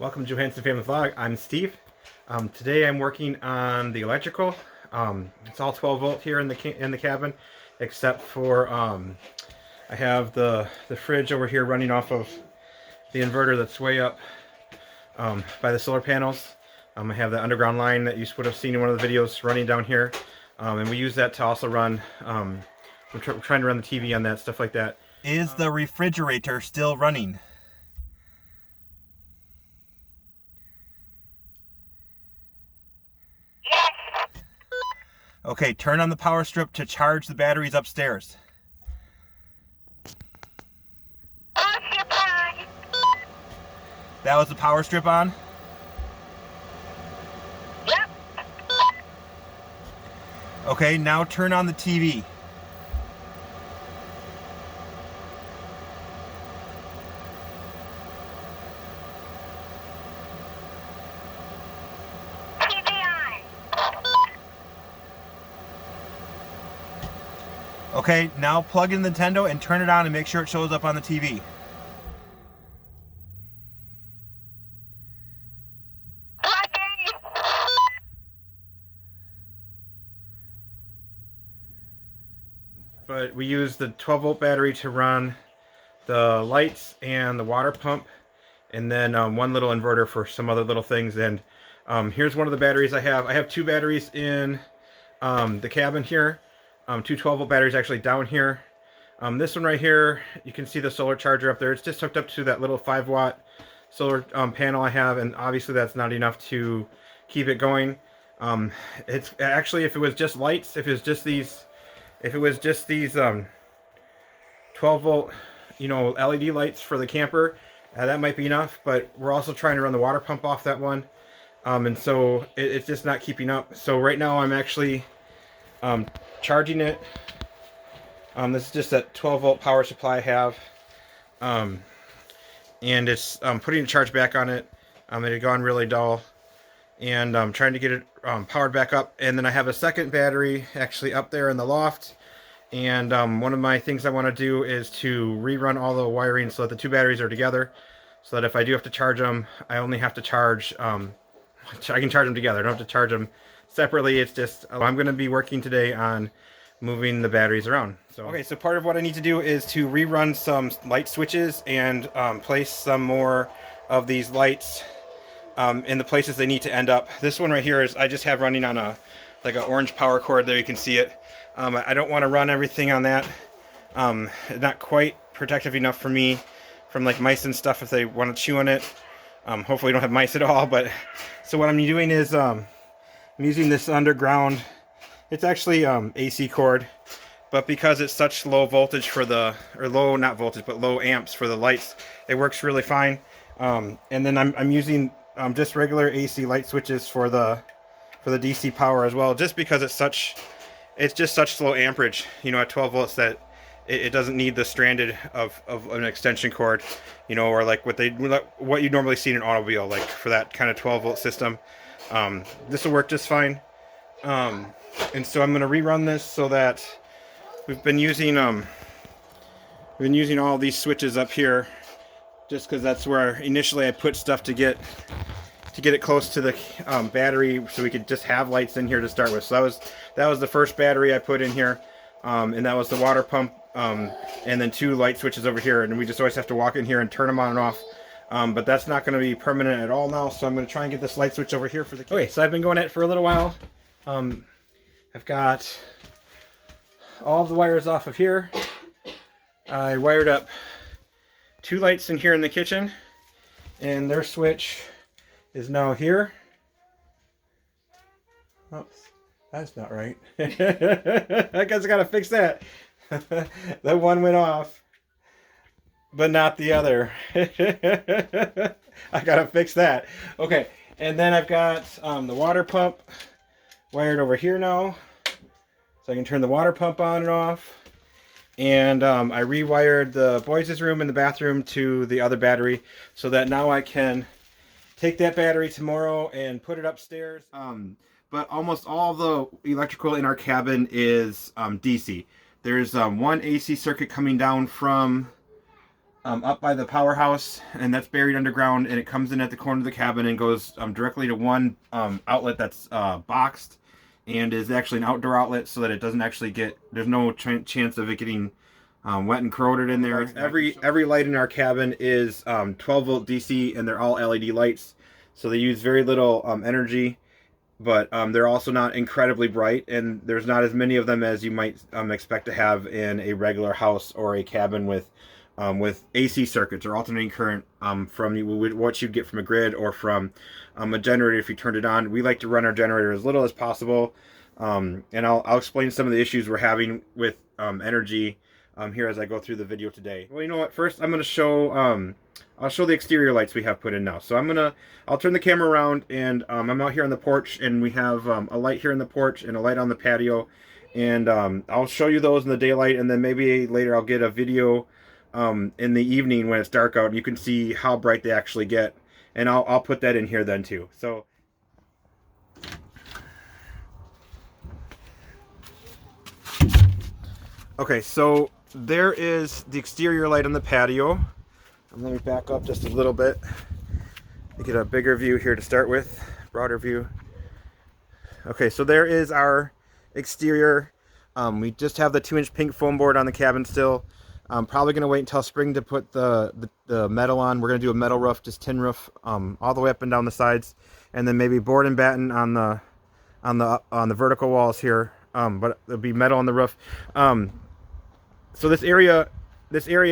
Welcome to Johansen Family Vlog. I'm Steve. Today I'm working on the electrical. It's all 12 volt here in the cabin, except for I have the fridge over here running off of the inverter that's way up by the solar panels. I have the underground line that you would have seen in one of the videos running down here, and we use that to also run. We're trying to run the TV on that, stuff like that. Is the refrigerator still running? Okay, turn on the power strip to charge the batteries upstairs. That was the power strip on? Yep. Okay, now turn on the TV. Okay, now plug in the Nintendo and turn it on and make sure it shows up on the TV. But we use the 12 volt battery to run the lights and the water pump, and then one little inverter for some other little things. And here's one of the batteries I have. I have two batteries in the cabin here. Two 12 volt batteries actually down here. This one right here, you can see the solar charger up there. It's just hooked up to that little 5-watt solar panel I have, and obviously that's not enough to keep it going. It's actually, if it was just lights, if it was just these 12 volt, LED lights for the camper, that might be enough. But we're also trying to run the water pump off that one, and so it's just not keeping up. So right now I'm actually charging it. This is just that 12 volt power supply I have, and it's putting a charge back on it. It had gone really dull, and I'm trying to get it powered back up. And then I have a second battery actually up there in the loft, and one of my things I want to do is to rerun all the wiring so that the two batteries are together, so that if I do have to charge them, I only have to charge I can charge them together. I don't have to charge them separately. It's just, I'm going to be working today on moving the batteries around. So part of what I need to do is to rerun some light switches and place some more of these lights in the places they need to end up. This one right here is, I just have running on like an orange power cord. There you can see it. I don't want to run everything on that. Not quite protective enough for me from like mice and stuff if they want to chew on it. Hopefully we don't have mice at all. But so what I'm doing is I'm using this underground, it's actually AC cord, but because it's such low voltage for the, or low, not voltage, but low amps for the lights, it works really fine. And then I'm using just regular AC light switches for the DC power as well, just because it's just such slow amperage, at 12 volts, that it doesn't need the stranded of an extension cord, or like what you normally see in an automobile, like for that kind of 12 volt system. This will work just fine. And so I'm going to rerun this so that we've been using all these switches up here, just because that's where initially I put stuff to get it close to the battery, so we could just have lights in here to start with. So that was the first battery I put in here, and that was the water pump, and then two light switches over here, and we just always have to walk in here and turn them on and off. But that's not going to be permanent at all now, so I'm going to try and get this light switch over here for the... Okay, so I've been going at it for a little while. I've got all the wires off of here. I wired up two lights in here in the kitchen, and their switch is now here. Oops, that's not right. I guess I gotta fix that. That one went off, but not the other. I gotta fix that. Okay, and then I've got the water pump wired over here now, so I can turn the water pump on and off. And I rewired the boys' room and the bathroom to the other battery, so that now I can take that battery tomorrow and put it upstairs. But almost all the electrical in our cabin is DC. There's one AC circuit coming down from up by the powerhouse, and that's buried underground, and it comes in at the corner of the cabin and goes directly to one outlet that's boxed and is actually an outdoor outlet, so that it doesn't actually get, there's no chance of it getting wet and corroded in there. Every light in our cabin is 12 volt DC, and they're all LED lights, so they use very little energy, but they're also not incredibly bright, and there's not as many of them as you might expect to have in a regular house or a cabin with AC circuits or alternating current from what you'd get from a grid or from a generator if you turned it on. We like to run our generator as little as possible, and I'll explain some of the issues we're having with energy here as I go through the video today. Well, you know what? First, I'm going to show I'll show the exterior lights we have put in now. So I'll turn the camera around, and I'm out here on the porch, and we have a light here in the porch and a light on the patio, and I'll show you those in the daylight, and then maybe later I'll get a video in the evening when it's dark out, and you can see how bright they actually get, and I'll put that in here then too. So okay, so there is the exterior light on the patio. And let me back up just a little bit to get a bigger view here to start with, broader view. Okay, so there is our exterior. We just have the 2-inch pink foam board on the cabin still. I'm probably going to wait until spring to put the metal on. We're going to do a metal roof, just tin roof, all the way up and down the sides, and then maybe board and batten on the vertical walls here. But there'll be metal on the roof. So this area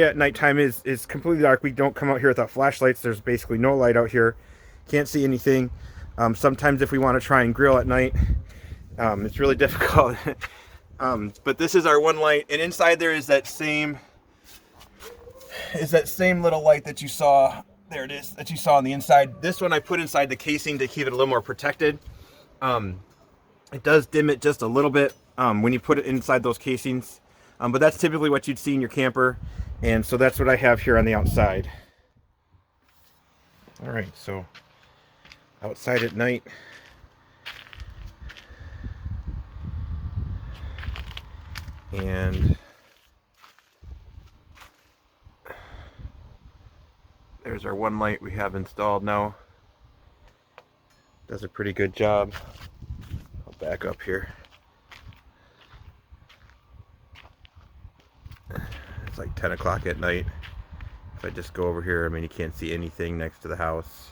at nighttime is completely dark. We don't come out here without flashlights. There's basically no light out here. Can't see anything. Sometimes if we want to try and grill at night, it's really difficult. But this is our one light, and inside there is that same little light that you saw. There it is, that you saw on the inside. This one I put inside the casing to keep it a little more protected. It does dim it just a little bit when you put it inside those casings. But that's typically what you'd see in your camper, and so that's what I have here on the outside. All right, so outside at night, and there's our one light we have installed now. Does a pretty good job. I'll back up here. It's like 10 o'clock at night. If I just go over here, I mean, you can't see anything next to the house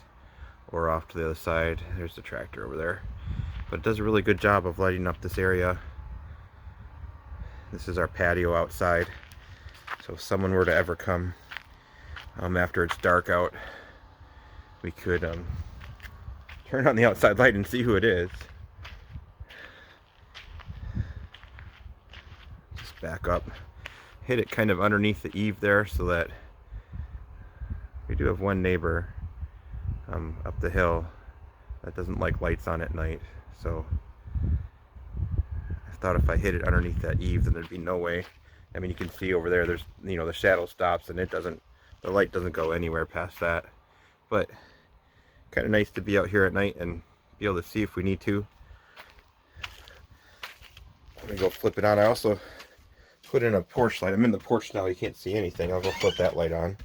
or off to the other side. There's the tractor over there. But it does a really good job of lighting up this area. This is our patio outside. So if someone were to ever come after it's dark out, we could turn on the outside light and see who it is. Just back up. Hit it kind of underneath the eave there, so that we do have one neighbor up the hill that doesn't like lights on at night. So I thought if I hit it underneath that eave, then there'd be no way. I mean, you can see over there, there's, you know, the shadow stops, and the light doesn't go anywhere past that. But kind of nice to be out here at night and be able to see if we need to. Let me go flip it on. I also put in a porch light. I'm in the porch now, you can't see anything. I'll go flip that light on.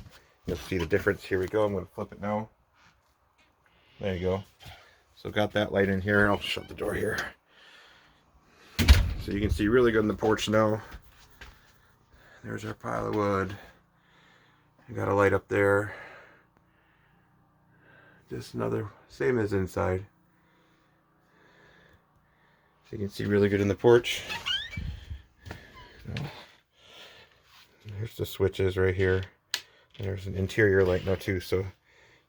You'll see the difference. Here we go. I'm going to flip it now. There you go. So got that light in here. I'll shut the door here. So you can see really good in the porch now. There's our pile of wood. I got a light up there. Just another, same as inside. So you can see really good in the porch. Here's the switches right here. And there's an interior light now too. So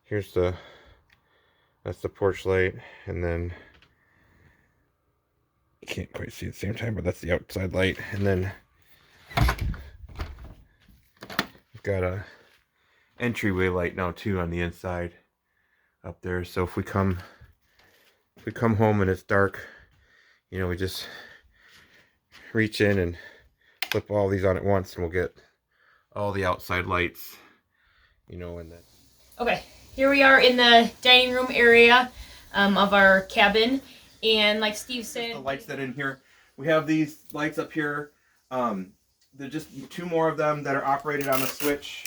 here's that's the porch light, and then you can't quite see at the same time, but that's the outside light. And then we've got a entryway light now too on the inside up there. So if we come home and it's dark, you know, we just reach in and flip all these on at once, and we'll get all the outside lights, you know. And then okay, here we are in the dining room area of our cabin, and like Steve said, the lights that in here, we have these lights up here. There's just 2 more of them that are operated on a switch.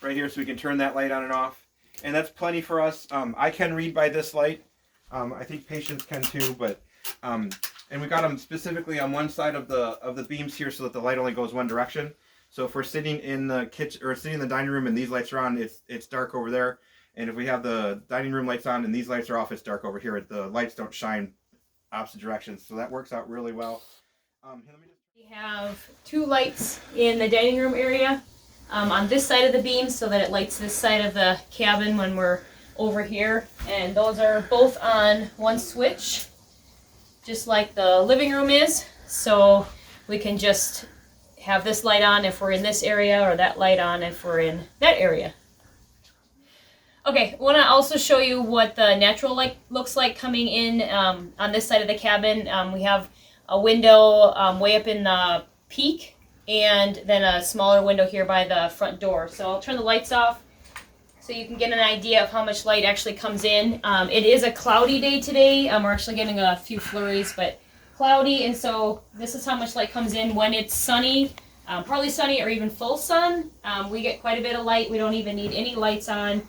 right here, so we can turn that light on and off. And that's plenty for us. I can read by this light. I think patients can too, but and we got them specifically on one side of the beams here, so that the light only goes one direction. So if we're sitting in the kitchen or sitting in the dining room and these lights are on, it's dark over there. And if we have the dining room lights on and these lights are off, it's dark over here. The lights don't shine opposite directions, so that works out really well. We have 2 lights in the dining room area on this side of the beam, so that it lights this side of the cabin when we're over here. And those are both on one switch, just like the living room is. So we can just have this light on if we're in this area, or that light on if we're in that area. Okay, I want to also show you what the natural light looks like coming in on this side of the cabin. We have a window way up in the peak, and then a smaller window here by the front door. So I'll turn the lights off so you can get an idea of how much light actually comes in. It is a cloudy day today. We're actually getting a few flurries, but cloudy, and so this is how much light comes in. When it's sunny, partly sunny or even full sun, we get quite a bit of light. We don't even need any lights on.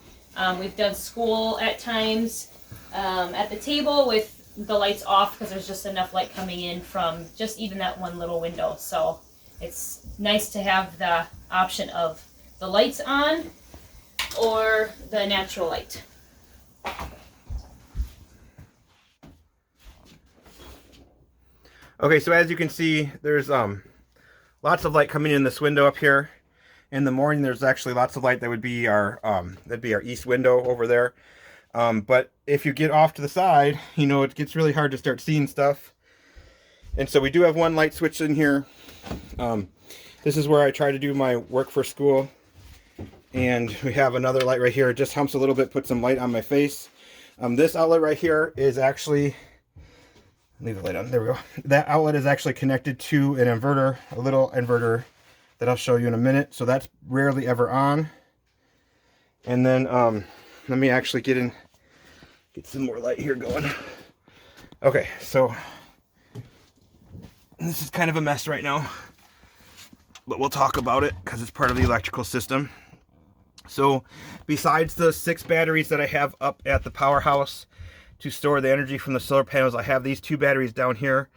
We've done school at times at the table with the lights off, because there's just enough light coming in from just even that one little window. So it's nice to have the option of the lights on or the natural light. Okay, so as you can see, there's lots of light coming in this window up here. In the morning, there's actually lots of light that would be our east window over there. But if you get off to the side, you know, it gets really hard to start seeing stuff. And so we do have one light switch in here. This is where I try to do my work for school. And we have another light right here. It just humps a little bit, puts some light on my face. This outlet right here is actually, leave the light on, there we go. That outlet is actually connected to an inverter, a little inverter that I'll show you in a minute. So that's rarely ever on. And then let me actually get some more light here going. Okay, so this is kind of a mess right now, but we'll talk about it because it's part of the electrical system. So besides the 6 batteries that I have up at the powerhouse to store the energy from the solar panels, I have these 2 batteries down here.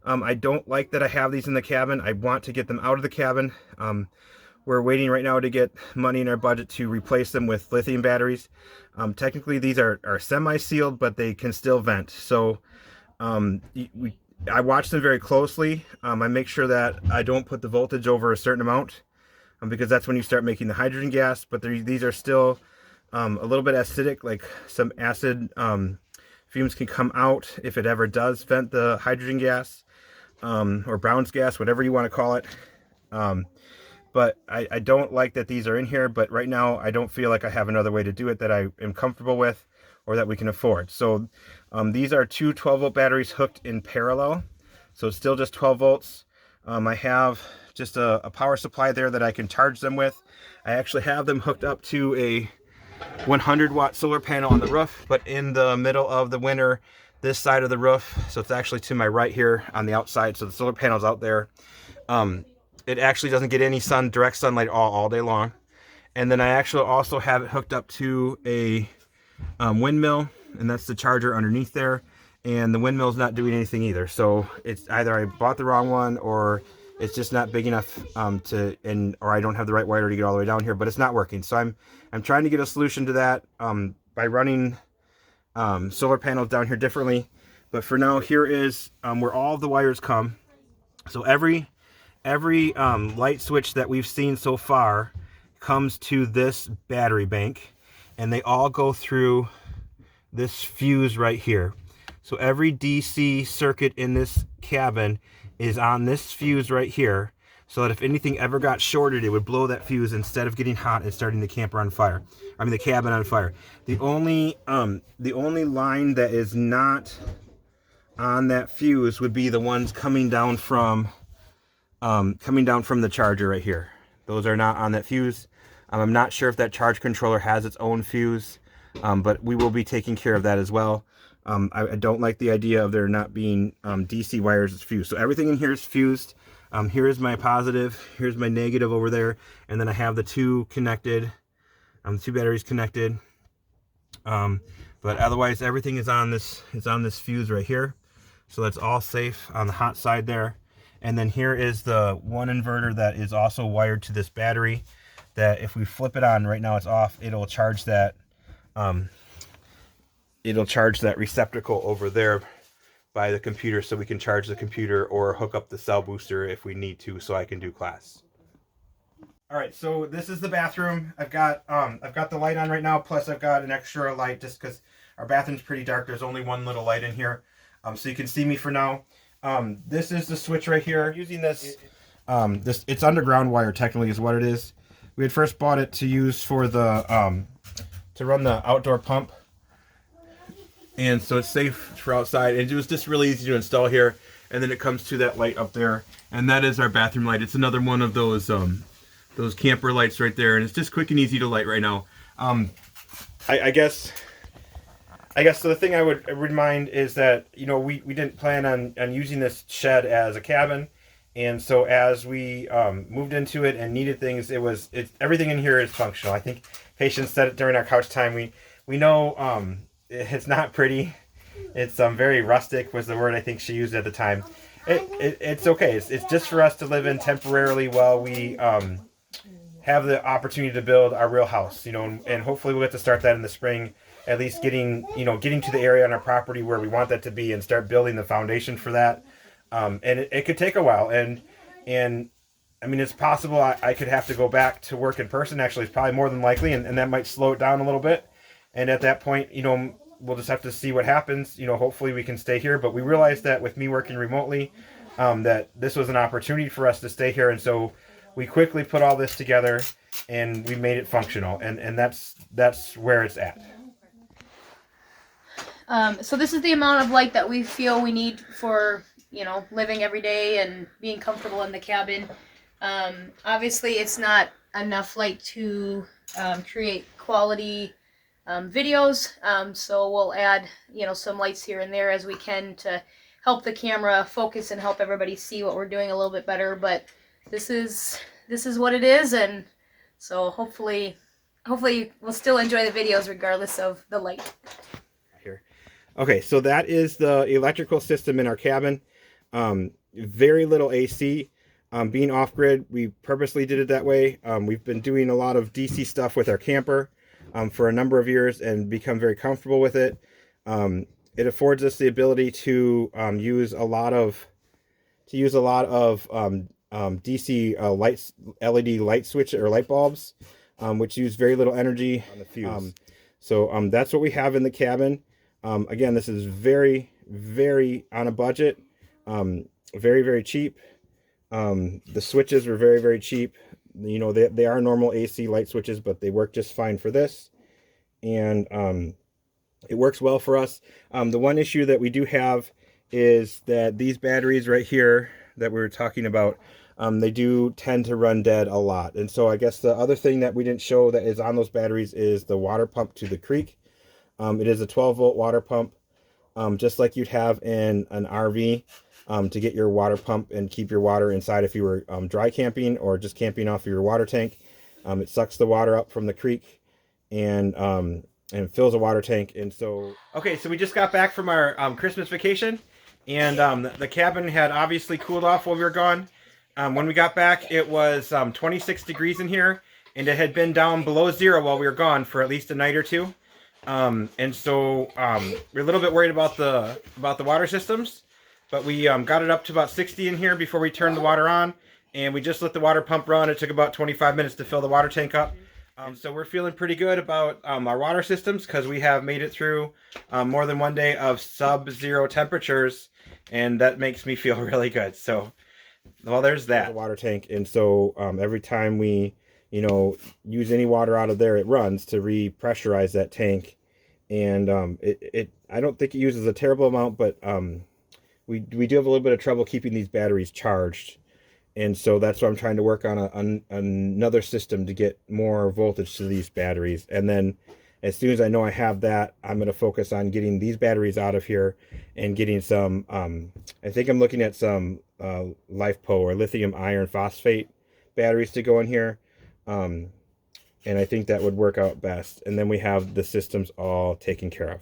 I don't like that I have these in the cabin. I want to get them out of the cabin. We're waiting right now to get money in our budget to replace them with lithium batteries. Technically these are semi-sealed, but they can still vent. So I watch them very closely. I make sure that I don't put the voltage over a certain amount, because that's when you start making the hydrogen gas. But these are still a little bit acidic, like some acid fumes can come out if it ever does vent the hydrogen gas, or Brown's gas, whatever you want to call it. But I don't like that these are in here, but right now I don't feel like I have another way to do it that I am comfortable with or that we can afford. So these are 2 12-volt batteries hooked in parallel. So it's still just 12 volts. I have just a power supply there that I can charge them with. I actually have them hooked up to a 100-watt solar panel on the roof, but in the middle of the winter, this side of the roof, so it's actually to my right here on the outside, so the solar panel's out there. It actually doesn't get any direct sunlight all day long. And then I actually also have it hooked up to a windmill, and that's the charger underneath there. And the windmill's not doing anything either. So it's either I bought the wrong one, or it's just not big enough or I don't have the right wire to get all the way down here, but it's not working. So I'm trying to get a solution to that by running solar panels down here differently. But for now, here is where all of the wires come. So every light switch that we've seen so far comes to this battery bank, and they all go through this fuse right here. So every DC circuit in this cabin is on this fuse right here, so that if anything ever got shorted, it would blow that fuse instead of getting hot and starting the camper on fire. I mean the cabin on fire. The only line that is not on that fuse would be the ones coming down from the charger right here. Those are not on that fuse. I'm not sure if that charge controller has its own fuse, but we will be taking care of that as well. I don't like the idea of there not being DC wires as fused. So everything in here is fused. Here is my positive, here's my negative over there, and then I have the 2 connected The two batteries connected. But otherwise everything is on this fuse right here. So that's all safe on the hot side there. And then here is the one inverter that is also wired to this battery, that if we flip it on, right now it's off, it'll charge that receptacle over there by the computer, so we can charge the computer or hook up the cell booster if we need to, so I can do class. All right, so this is the bathroom. I've got the light on right now, plus I've got an extra light just because our bathroom's pretty dark. There's only one little light in here, so you can see me for now. This is the switch right here. Using this, it's underground wire technically is what it is. We had first bought it to use for the to run the outdoor pump, and so it's safe for outside. And it was just really easy to install here. And then it comes to that light up there, and that is our bathroom light. It's another one of those camper lights right there, and it's just quick and easy to light right now. I guess so the thing I would remind is that, you know, we didn't plan on using this shed as a cabin, and so as we moved into it and needed things, everything in here is functional. I think Patience said it during our couch time. We know it's not pretty. It's very rustic was the word I think she used at the time. It's okay. It's just for us to live in temporarily while we have the opportunity to build our real house, you know, and hopefully we'll get to start that in the spring, at least getting to the area on our property where we want that to be and start building the foundation for that. And it could take a while, and I mean, it's possible I could have to go back to work in person. Actually, it's probably more than likely, and that might slow it down a little bit. And at that point, you know, we'll just have to see what happens. You know, hopefully we can stay here, but we realized that with me working remotely, that this was an opportunity for us to stay here, and so we quickly put all this together and we made it functional, and that's where it's at. So this is the amount of light that we feel we need for, you know, living every day and being comfortable in the cabin. Obviously it's not enough light to create quality videos, so we'll add, you know, some lights here and there as we can to help the camera focus and help everybody see what we're doing a little bit better. But this is what it is, and so hopefully we'll still enjoy the videos regardless of the light. Here. Okay, so that is the electrical system in our cabin. Very little AC. Being off-grid, we purposely did it that way. We've been doing a lot of DC stuff with our camper for a number of years and become very comfortable with it. It affords us the ability to use a lot of DC lights, LED light switch or light bulbs, which use very little energy on the fuse. So that's what we have in the cabin. Again, this is very, very on a budget. Very, very cheap. The switches were very, very cheap. You know, they are normal AC light switches, but they work just fine for this. And it works well for us. The one issue that we do have is that these batteries right here that we were talking about, they do tend to run dead a lot. And so I guess the other thing that we didn't show that is on those batteries is the water pump to the creek. It is a 12-volt water pump, just like you'd have in an RV, to get your water pump and keep your water inside if you were dry camping or just camping off of your water tank. It sucks the water up from the creek and fills a water tank. And so, okay, so we just got back from our Christmas vacation, and the cabin had obviously cooled off while we were gone. When we got back, it was 26 degrees in here, and it had been down below zero while we were gone for at least a night or two. And so we're a little bit worried about the water systems, but we got it up to about 60 in here before we turned the water on, and we just let the water pump run. It took about 25 minutes to fill the water tank up. So we're feeling pretty good about our water systems, because we have made it through more than one day of sub-zero temperatures, and that makes me feel really good. So, well, there's that. The water tank, and so every time we, you know, use any water out of there, it runs to repressurize that tank. And I don't think it uses a terrible amount, but we do have a little bit of trouble keeping these batteries charged. And so that's why I'm trying to work on another system to get more voltage to these batteries. And then as soon as I know I have that, I'm going to focus on getting these batteries out of here and getting some, I think I'm looking at some LiFePO or lithium iron phosphate batteries to go in here. And and I think that would work out best. And then we have the systems all taken care of.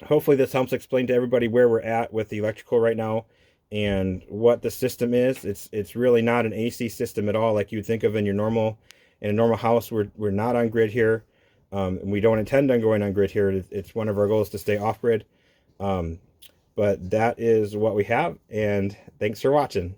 Hopefully this helps explain to everybody where we're at with the electrical right now and what the system is. It's really not an AC system at all like you'd think of in a normal house. We're not on grid here. And we don't intend on going on grid here. It's one of our goals to stay off grid. But that is what we have, and thanks for watching.